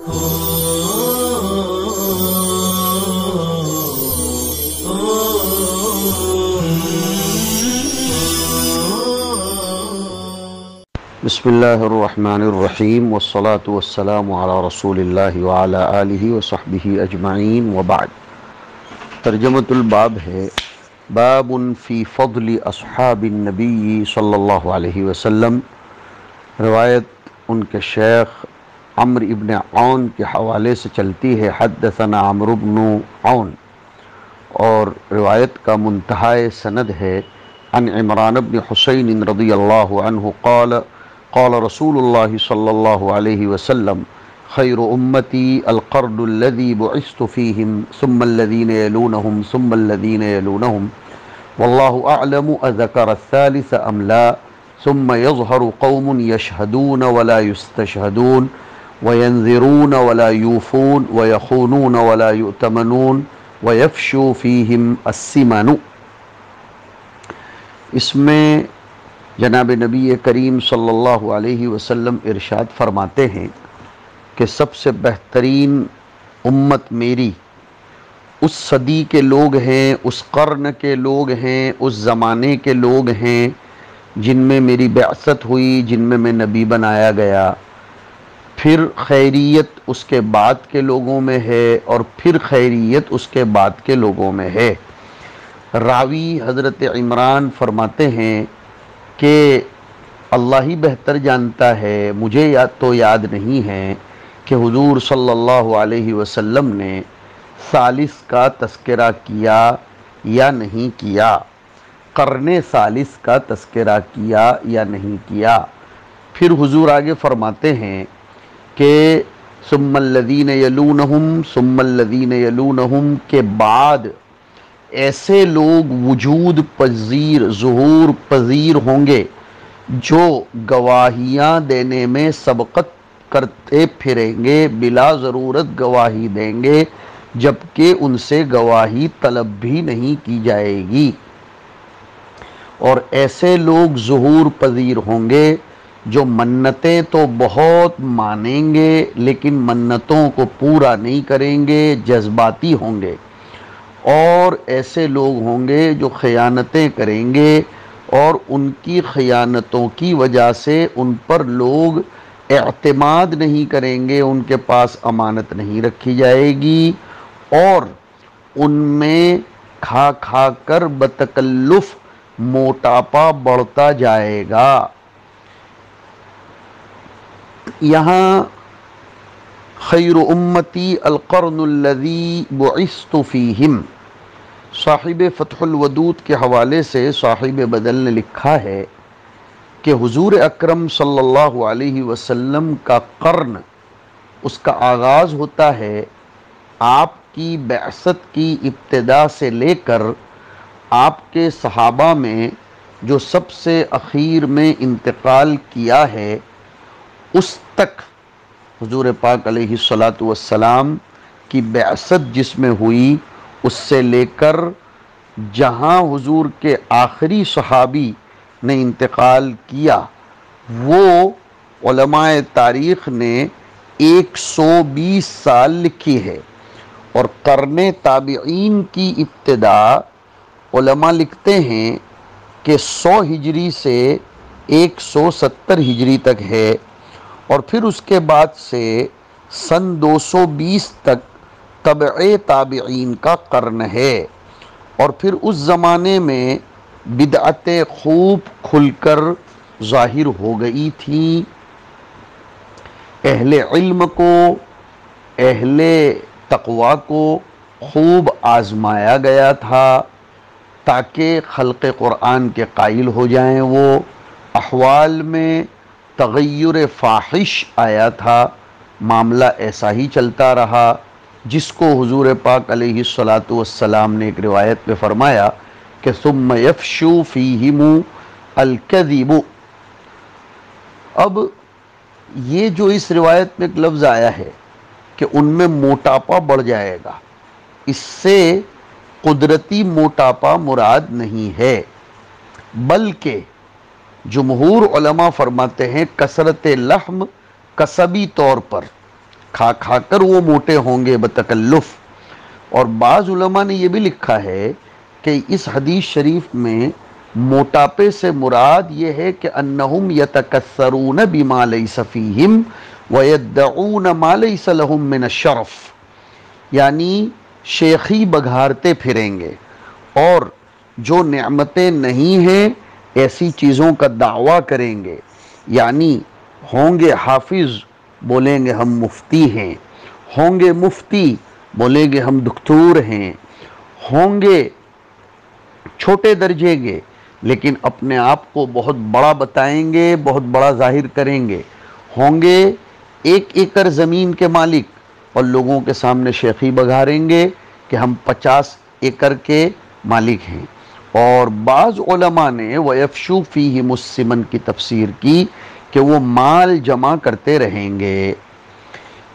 بسم اللہ الرحمن الرحیم والصلاة والسلام علی رسول اللہ وعلی آلہ وصحبہ اجمعین وبعد۔ ترجمۃ الباب ہے باب فی فضل اصحاب النبی صلی اللہ علیہ وسلم۔ روایت ان کے شیخ عمرو ابن عون کے حوالے سے چلتی ہے، حدثنا عمرو بن عون، اور روایت کا منتہائے سند ہے عن عمران بن حسین رضی اللہ عنہ قال قال رسول اللہ صلی اللہ علیہ وسلم خیر امتی القرن الذی بعثت فیہم ثم الذین یلونہم ثم الذین یلونہم واللہ اعلم اذکر الثالث ام لا ثم يظهر قوم يشهدون ولا يستشهدون وينذرون ولا يوفون ويخونون ولا يؤتمنون ويفشو فيهم السمن۔ اس میں جناب نبی کریم صلی اللہ علیہ وسلم ارشاد فرماتے ہیں کہ سب سے بہترین امت میری اس صدی کے لوگ ہیں، اس قرن کے لوگ ہیں، اس زمانے کے لوگ ہیں جن میں میری بعثت ہوئی، جن میں نبی بنایا گیا۔ پھر خیریت اس کے بعد کے لوگوں میں ہے، اور پھر خیریت اس کے بعد کے لوگوں میں ہے۔ راوی حضرت عمران فرماتے ہیں کہ اللہ ہی بہتر جانتا ہے، مجھے تو یاد نہیں ہے کہ حضور صلی اللہ علیہ وسلم نے ثالث کا تذکرہ کیا یا نہیں کیا، قرن ثالث کا تذکرہ کیا یا نہیں کیا۔ پھر حضور آگے فرماتے ہیں کہ ثم الذین یلونہم ثم الذین یلونہم کے بعد ایسے لوگ وجود پذیر، ظہور پذیر ہوں گے جو گواہیاں دینے میں سبقت کرتے پھریں گے، بلا ضرورت گواہی دیں گے، جبکہ ان سے گواہی طلب بھی نہیں کی جائے گی۔ اور ایسے لوگ ظہور پذیر ہوں گے جو منتیں تو بہت مانیں گے لیکن منتوں کو پورا نہیں کریں گے، جذباتی ہوں گے۔ اور ایسے لوگ ہوں گے جو خیانتیں کریں گے، اور ان کی خیانتوں کی وجہ سے ان پر لوگ اعتماد نہیں کریں گے، ان کے پاس امانت نہیں رکھی جائے گی، اور ان میں کھا کھا کر بتکلف موٹاپا بڑھتا جائے گا۔ یہاں خیر امتی القرن الذی بعثت فیہم، صاحب فتح الودود کے حوالے سے صاحب بدل نے لکھا ہے کہ حضور اکرم صلی اللہ علیہ وسلم کا قرن، اس کا آغاز ہوتا ہے آپ کی بعثت کی ابتدا سے لے کر آپ کے صحابہ میں جو سب سے اخیر میں انتقال کیا ہے اس تک، حضور پاک علیہ الصلاۃ والسلام کی بعثت جس میں ہوئی اس سے لے کر جہاں حضور کے آخری صحابی نے انتقال کیا، وہ علماء تاریخ نے 120 سال لکھی ہے۔ اور قرن تابعین کی ابتدا علماء لکھتے ہیں کہ 100 ہجری سے 170 ہجری تک ہے، اور پھر اس کے بعد سے سن 220 تک تبع تابعین کا قرن ہے۔ اور پھر اس زمانے میں بدعتیں خوب کھل کر ظاہر ہو گئی تھیں، اہل علم کو، اہل تقوی کو خوب آزمایا گیا تھا تاکہ خلق قرآن کے قائل ہو جائیں۔ وہ احوال میں تغیر فاحش آیا تھا، معاملہ ایسا ہی چلتا رہا، جس کو حضور پاک علیہ الصلاۃ والسلام نے ایک روایت میں فرمایا کہ ثم یفشو فیہم الکذب۔ اب یہ جو اس روایت میں ایک لفظ آیا ہے کہ ان میں موٹاپا بڑھ جائے گا، اس سے قدرتی موٹاپا مراد نہیں ہے، بلکہ جمہور علماء فرماتے ہیں کثرت لحم کسبی طور پر کھا کھا کر وہ موٹے ہوں گے بتکلف۔ اور بعض علماء نے یہ بھی لکھا ہے کہ اس حدیث شریف میں موٹاپے سے مراد یہ ہے کہ انہم یتکثرون بما لیس فیہم ویدعون ما لیس لہم من الشرف، یعنی شیخی بگھارتے پھریں گے اور جو نعمتیں نہیں ہیں ایسی چیزوں کا دعویٰ کریں گے، یعنی ہوں گے حافظ بولیں گے ہم مفتی ہیں، ہوں گے مفتی بولیں گے ہم دکتور ہیں، ہوں گے چھوٹے درجے کے لیکن اپنے آپ کو بہت بڑا بتائیں گے، بہت بڑا ظاہر کریں گے، ہوں گے 1 ایکڑ زمین کے مالک اور لوگوں کے سامنے شیخی بگھاریں گے کہ ہم 50 ایکڑ کے مالک ہیں۔ اور بعض علماء نے وَيَفْشُو فِيهِمُ السِّمَنَ کی تفسیر کی کہ وہ مال جمع کرتے رہیں گے۔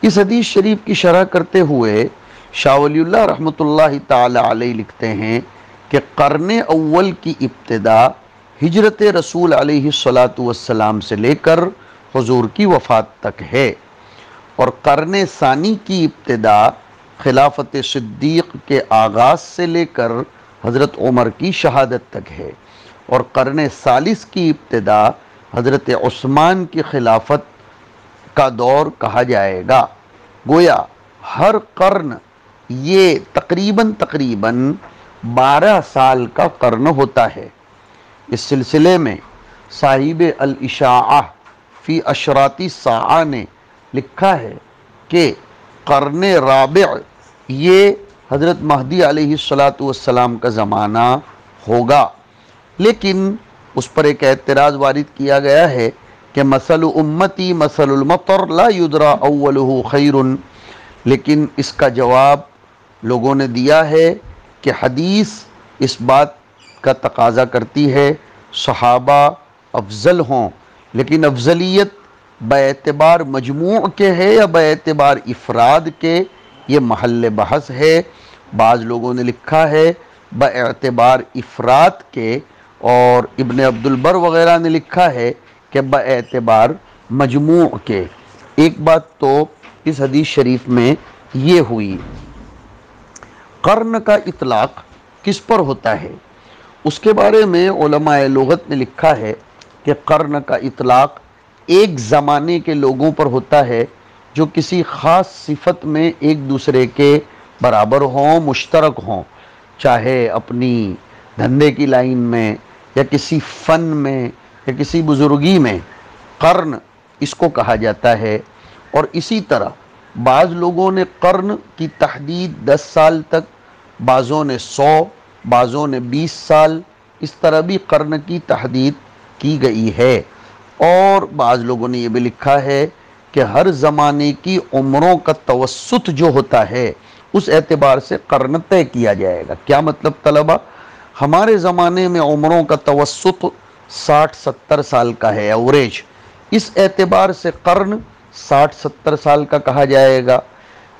اس حدیث شریف کی شرح کرتے ہوئے شاہ ولی اللہ رحمۃ اللہ تعالی علیہ لکھتے ہیں کہ قرن اول کی ابتدا ہجرت رسول علیہ السلام سے لے کر حضور کی وفات تک ہے، اور قرن ثانی کی ابتدا خلافت صدیق کے آغاز سے لے کر حضرت عمر کی شہادت تک ہے، اور قرن ثالث کی ابتدا حضرت عثمان کی خلافت کا دور کہا جائے گا۔ گویا ہر قرن یہ تقریباً 12 سال کا قرن ہوتا ہے۔ اس سلسلے میں صاحب الاشاعہ فی اشراط الساعہ نے لکھا ہے کہ قرن رابع یہ حضرت مہدی علیہ السلام کا زمانہ ہوگا، لیکن اس پر ایک اعتراض وارد کیا گیا ہے کہ مثل امتی مثل المطر لا یدرا اولہ خیر، لیکن اس کا جواب لوگوں نے دیا ہے کہ حدیث اس بات کا تقاضا کرتی ہے صحابہ افضل ہوں، لیکن افضلیت باعتبار مجموع کے ہے یا باعتبار افراد کے یہ محل بحث ہے۔ بعض لوگوں نے لکھا ہے باعتبار افراد کے، اور ابن عبد البر وغیرہ نے لکھا ہے کہ باعتبار مجموع کے۔ ایک بات تو اس حدیث شریف میں یہ ہوئی، قرن کا اطلاق کس پر ہوتا ہے؟ اس کے بارے میں علماء لغت نے لکھا ہے کہ قرن کا اطلاق ایک زمانے کے لوگوں پر ہوتا ہے جو کسی خاص صفت میں ایک دوسرے کے برابر ہوں، مشترک ہوں، چاہے اپنی دھندے کی لائن میں یا کسی فن میں یا کسی بزرگی میں، قرن اس کو کہا جاتا ہے۔ اور اسی طرح بعض لوگوں نے قرن کی تحدید 10 سال تک، بعضوں نے 100، بعضوں نے 20 سال، اس طرح بھی قرن کی تحدید کی گئی ہے۔ اور بعض لوگوں نے یہ بھی لکھا ہے کہ ہر زمانے کی عمروں کا توسط جو ہوتا ہے اس اعتبار سے قرن طے کیا جائے گا۔ کیا مطلب طلبہ؟ ہمارے زمانے میں عمروں کا توسط 60-70 سال کا ہے ایوریج، اس اعتبار سے قرن 60-70 سال کا کہا جائے گا۔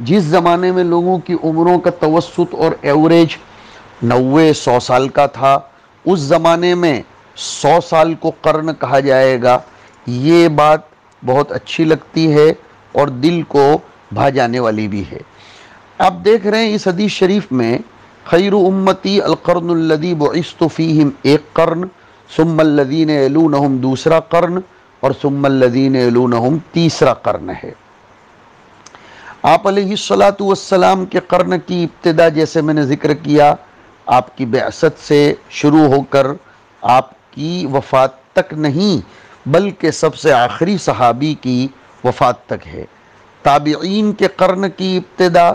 جس زمانے میں لوگوں کی عمروں کا توسط اور ایوریج 90-100 سال کا تھا، اس زمانے میں 100 سال کو قرن کہا جائے گا۔ یہ بات بہت اچھی لگتی ہے اور دل کو بھا جانے والی بھی ہے۔ آپ دیکھ رہے ہیں اس حدیث شریف میں خیر امتی القرن الذی بعثت فیہم ایک قرن، ثم الذین یلونہم دوسرا قرن، اور ثم الذین یلونہم تیسرا قرن ہے۔ آپ علیہ السلام کے قرن کی ابتدا جیسے میں نے ذکر کیا آپ کی بعثت سے شروع ہو کر آپ کی وفات تک نہیں، بلکہ سب سے آخری صحابی کی وفات تک ہے۔ تابعین کے قرن کی ابتدا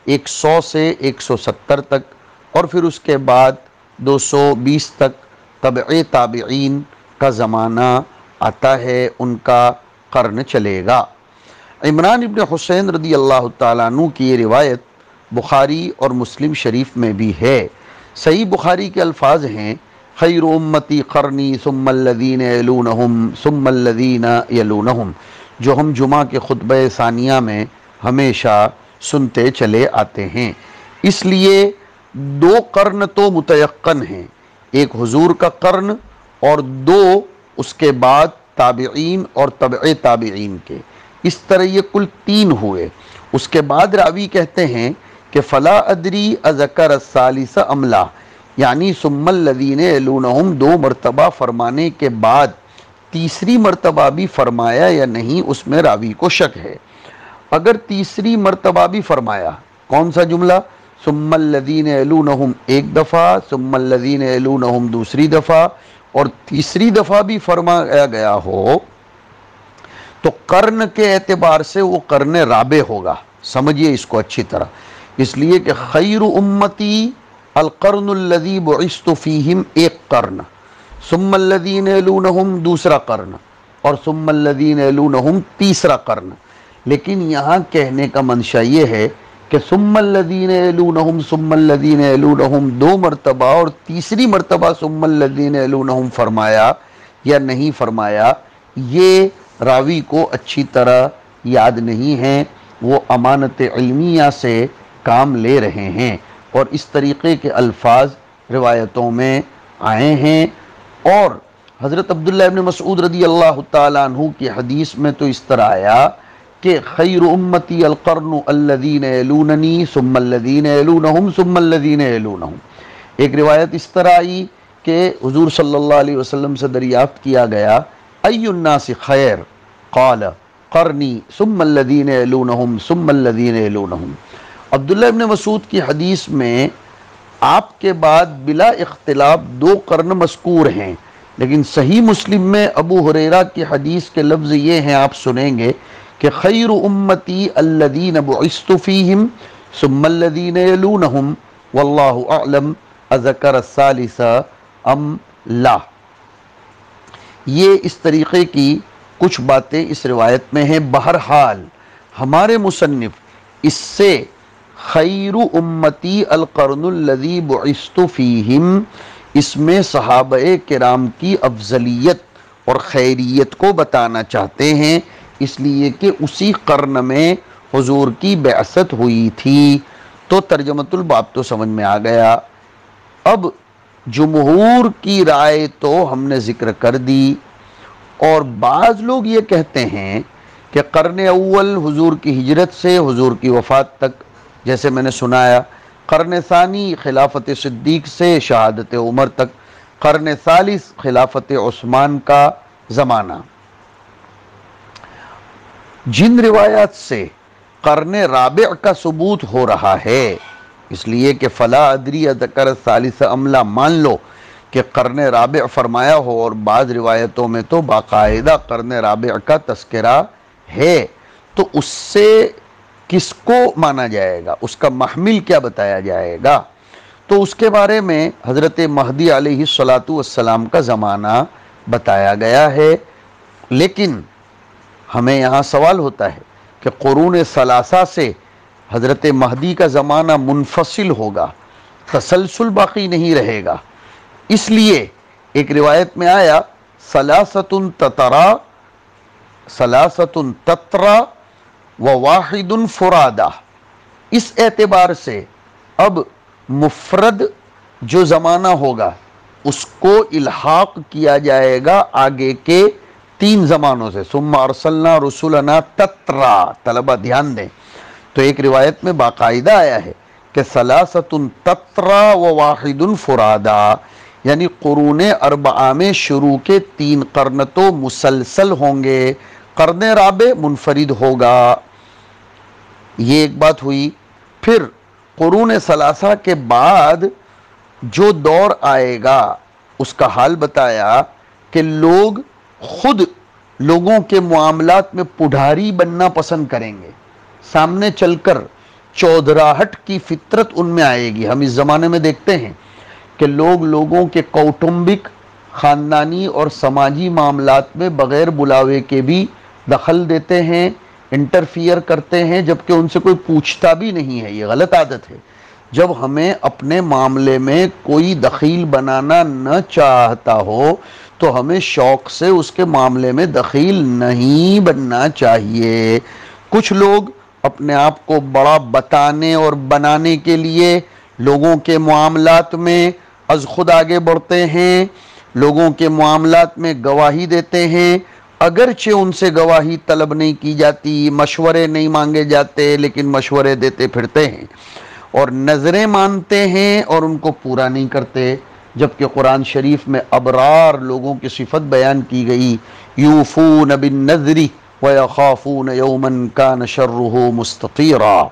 100 سے 170 تک، اور پھر اس کے بعد 220 تک تبع تابعین کا زمانہ آتا ہے، ان کا قرن چلے گا۔ عمران ابن حسین رضی اللہ تعالیٰ عنہ کی یہ روایت بخاری اور مسلم شریف میں بھی ہے۔ صحیح بخاری کے الفاظ ہیں خیر امتی قرنی ثم الذین یلونہم ثم الذین یلونہم، جو ہم جمعہ کے خطبہ ثانیہ میں ہمیشہ سنتے چلے آتے ہیں۔ اس لیے 2 قرن تو متیقن ہیں، ایک حضور کا قرن اور 2 اس کے بعد تابعین اور تبع تابعین کے۔ اس طرح یہ کل 3 ہوئے۔ اس کے بعد راوی کہتے ہیں کہ فلا ادری اذکر الثالث ام لا، یعنی ثم الذین یلونہم 2 مرتبہ فرمانے کے بعد تیسری مرتبہ بھی فرمایا یا نہیں، اس میں راوی کو شک ہے۔ اگر تیسری مرتبہ بھی فرمایا، کون سا جملہ؟ ثم الذین یلونہم 1 دفعہ، ثم الذین یلونہم دوسری دفعہ، اور تیسری دفعہ بھی فرمایا گیا ہو تو قرن کے اعتبار سے وہ قرن رابع ہوگا۔ سمجھیے اس کو اچھی طرح، اس لیے کہ خیر امتی القرن الذی بعثت فیہم 1 قرن، ثم الذین یلونہم دوسرا قرن، اور ثم الذین یلونہم تیسرا قرن۔ لیکن یہاں کہنے کا منشا یہ ہے کہ ثم الذین یلونہم ثم الذین یلونہم 2 مرتبہ اور تیسری مرتبہ ثم الذین یلونہم فرمایا یا نہیں فرمایا، یہ راوی کو اچھی طرح یاد نہیں ہے، وہ امانت علمیہ سے کام لے رہے ہیں، اور اس طریقے کے الفاظ روایتوں میں آئے ہیں۔ اور حضرت عبداللہ ابن مسعود رضی اللہ تعالیٰ عنہ کی حدیث میں تو اس طرح آیا کہ خیر امتی القرن الذین یلوننی ثم الذین یلونہم ثم الذین یلونہم۔ ایک روایت اس طرح آئی کہ حضور صلی اللہ علیہ وسلم سے دریافت کیا گیا ای الناس خیر، قال قرنی ثم الذین یلونہم ثم الذین یلونہم۔ عبداللہ ابن مسعود کی حدیث میں آپ کے بعد بلا اختلاف 2 قرن مذکور ہیں، لیکن صحیح مسلم میں ابو ہریرہ کی حدیث کے لفظ یہ ہیں، آپ سنیں گے کہ خیر امتی الذین بعثت فیہم ثم الذین یلونہم واللہ اعلم اذکر الثالث ام لا۔ یہ اس طریقے کی کچھ باتیں اس روایت میں ہیں۔ بہرحال ہمارے مصنف اس سے خیر امتی القرن الذی بعثت فیہم، اس میں صحابہ کرام کی افضلیت اور خیریت کو بتانا چاہتے ہیں، اس لیے کہ اسی قرن میں حضور کی بعثت ہوئی تھی۔ تو ترجمۃ الباب تو سمجھ میں آ گیا۔ اب جمہور کی رائے تو ہم نے ذکر کر دی، اور بعض لوگ یہ کہتے ہیں کہ قرن اول حضور کی ہجرت سے حضور کی وفات تک، جیسے میں نے سنایا، قرن ثانی خلافت صدیق سے شہادت عمر تک، قرن ثالث خلافت عثمان کا زمانہ۔ جن روایات سے قرن رابع کا ثبوت ہو رہا ہے، اس لیے کہ فلا ادری اذکر الثالث ام لا، مان لو کہ قرن رابع فرمایا ہو، اور بعض روایتوں میں تو باقاعدہ قرن رابع کا تذکرہ ہے، تو اس سے کس کو مانا جائے گا، اس کا محمل کیا بتایا جائے گا؟ تو اس کے بارے میں حضرت مہدی علیہ السلام کا زمانہ بتایا گیا ہے، لیکن ہمیں یہاں سوال ہوتا ہے کہ قرون ثلاثہ سے حضرت مہدی کا زمانہ منفصل ہوگا، تسلسل باقی نہیں رہے گا۔ اس لیے ایک روایت میں آیا ثلاثۃ تترا وواحد فرادا، اس اعتبار سے اب مفرد جو زمانہ ہوگا اس کو الحاق کیا جائے گا آگے کے 3 زمانوں سے۔ ثم ارسلنا رسولنا تترا، طلبہ دھیان دیں، تو ایک روایت میں باقاعدہ آیا ہے کہ ثلاثۃ تترا وواحد فرادا، یعنی قرون اربعہ میں شروع کے 3 قرن تو مسلسل ہوں گے، قرن رابع منفرد ہوگا۔ یہ ایک بات ہوئی۔ پھر قرون ثلاثہ کے بعد جو دور آئے گا اس کا حال بتایا کہ لوگ خود لوگوں کے معاملات میں پڑھاری بننا پسند کریں گے، سامنے چل کر چودراہٹ کی فطرت ان میں آئے گی۔ ہم اس زمانے میں دیکھتے ہیں کہ لوگ لوگوں کے کوٹنبک، خاندانی اور سماجی معاملات میں بغیر بلاوے کے بھی دخل دیتے ہیں، انٹرفیئر کرتے ہیں، جبکہ ان سے کوئی پوچھتا بھی نہیں ہے۔ یہ غلط عادت ہے۔ جب ہمیں اپنے معاملے میں کوئی دخیل بنانا نہ چاہتا ہو تو ہمیں شوق سے اس کے معاملے میں دخیل نہیں بننا چاہیے۔ کچھ لوگ اپنے آپ کو بڑا بتانے اور بنانے کے لیے لوگوں کے معاملات میں از خود آگے بڑھتے ہیں، لوگوں کے معاملات میں گواہی دیتے ہیں، اگرچہ ان سے گواہی طلب نہیں کی جاتی، مشورے نہیں مانگے جاتے، لیکن مشورے دیتے پھرتے ہیں اور نظریں مانتے ہیں اور ان کو پورا نہیں کرتے۔ جبکہ قرآن شریف میں ابرار لوگوں کی صفت بیان کی گئی، یوفون بالنذر ویخافون یوما کان شرہ مستطیرا۔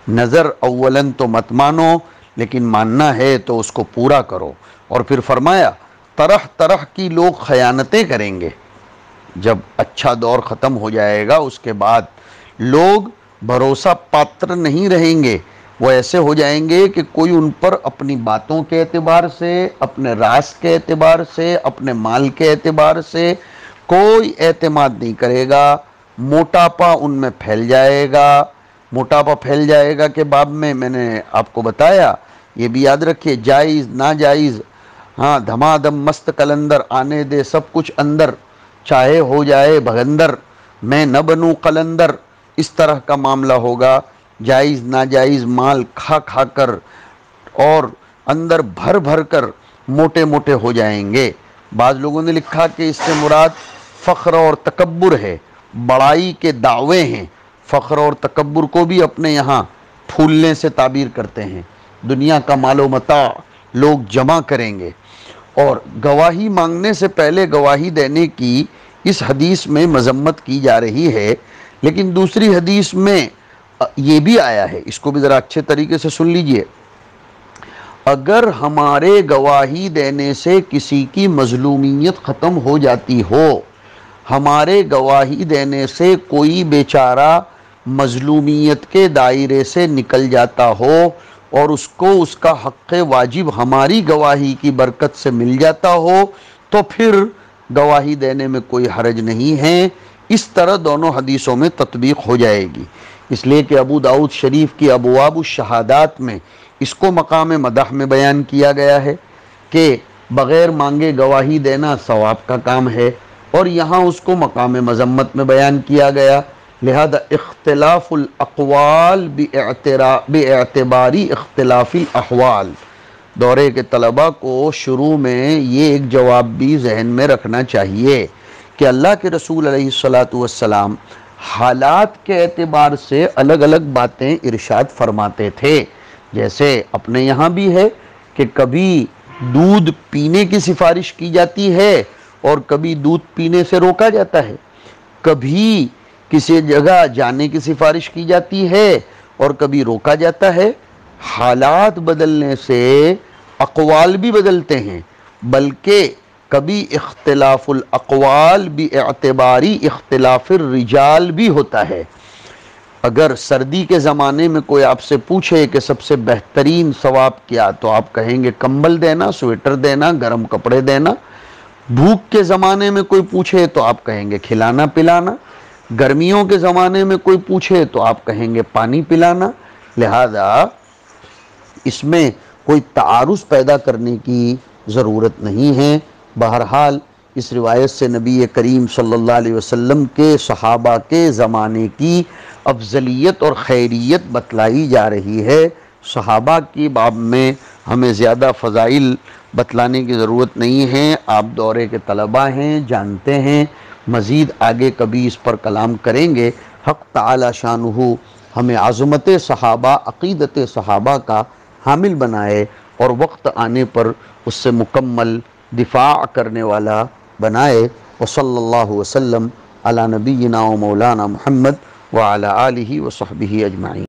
نظر اولاً تو مت مانو، لیکن ماننا ہے تو اس کو پورا کرو۔ اور پھر فرمایا طرح طرح کی لوگ خیانتیں کریں گے۔ جب اچھا دور ختم ہو جائے گا اس کے بعد لوگ بھروسہ پاتر نہیں رہیں گے، وہ ایسے ہو جائیں گے کہ کوئی ان پر اپنی باتوں کے اعتبار سے، اپنے راز کے اعتبار سے، اپنے مال کے اعتبار سے کوئی اعتماد نہیں کرے گا۔ موٹاپا ان میں پھیل جائے گا۔ موٹاپا پھیل جائے گا کہ باب میں نے آپ کو بتایا، یہ بھی یاد رکھیے، جائز ناجائز، ہاں دھما دھم مست کلندر، آنے دے سب کچھ اندر، چاہے ہو جائے بھگندر، میں نہ بنوں قلندر، اس طرح کا معاملہ ہوگا۔ جائز ناجائز مال کھا کھا کر اور اندر بھر بھر کر موٹے موٹے ہو جائیں گے۔ بعض لوگوں نے لکھا کہ اس سے مراد فخر اور تکبر ہے، بڑائی کے دعوے ہیں۔ فخر اور تکبر کو بھی اپنے یہاں پھولنے سے تعبیر کرتے ہیں۔ دنیا کا مال و متاع لوگ جمع کریں گے۔ اور گواہی مانگنے سے پہلے گواہی دینے کی اس حدیث میں مذمت کی جا رہی ہے، لیکن دوسری حدیث میں یہ بھی آیا ہے، اس کو بھی ذرا اچھے طریقے سے سن لیجئے۔ اگر ہمارے گواہی دینے سے کسی کی مظلومیت ختم ہو جاتی ہو، ہمارے گواہی دینے سے کوئی بیچارہ مظلومیت کے دائرے سے نکل جاتا ہو اور اس کو اس کا حق واجب ہماری گواہی کی برکت سے مل جاتا ہو، تو پھر گواہی دینے میں کوئی حرج نہیں ہے۔ اس طرح دونوں حدیثوں میں تطبیق ہو جائے گی، اس لیے کہ ابو داؤد شریف کی ابواب الشہادات میں اس کو مقام مدح میں بیان کیا گیا ہے کہ بغیر مانگے گواہی دینا ثواب کا کام ہے، اور یہاں اس کو مقام مذمت میں بیان کیا گیا۔ لہذا اختلاف الاقوال باعتباری اختلاف الاحوال، دورے کے طلباء کو شروع میں یہ ایک جواب بھی ذہن میں رکھنا چاہیے کہ اللہ کے رسول علیہ السلام حالات کے اعتبار سے الگ الگ باتیں ارشاد فرماتے تھے۔ جیسے اپنے یہاں بھی ہے کہ کبھی دودھ پینے کی سفارش کی جاتی ہے اور کبھی دودھ پینے سے روکا جاتا ہے، کبھی کسی جگہ جانے کی سفارش کی جاتی ہے اور کبھی روکا جاتا ہے۔ حالات بدلنے سے اقوال بھی بدلتے ہیں، بلکہ کبھی اختلاف الاقوال باعتباری اختلاف الرجال بھی ہوتا ہے۔ اگر سردی کے زمانے میں کوئی آپ سے پوچھے کہ سب سے بہترین ثواب کیا، تو آپ کہیں گے کمبل دینا، سویٹر دینا، گرم کپڑے دینا۔ بھوک کے زمانے میں کوئی پوچھے تو آپ کہیں گے کھلانا پلانا۔ گرمیوں کے زمانے میں کوئی پوچھے تو آپ کہیں گے پانی پلانا۔ لہذا اس میں کوئی تعارض پیدا کرنے کی ضرورت نہیں ہے۔ بہرحال اس روایت سے نبی کریم صلی اللہ علیہ وسلم کے صحابہ کے زمانے کی افضلیت اور خیریت بتلائی جا رہی ہے۔ صحابہ کی باب میں ہمیں زیادہ فضائل بتلانے کی ضرورت نہیں ہے، آپ دورے کے طلباء ہیں، جانتے ہیں۔ مزید آگے کبھی اس پر کلام کریں گے۔ حق تعالی شانہ ہمیں عظمت صحابہ، عقیدت صحابہ کا حامل بنائے اور وقت آنے پر اس سے مکمل دفاع کرنے والا بنائے۔ وصلی اللہ وسلم علی نبینا و مولانا محمد وعلی آلہ وصحبہ اجمعین۔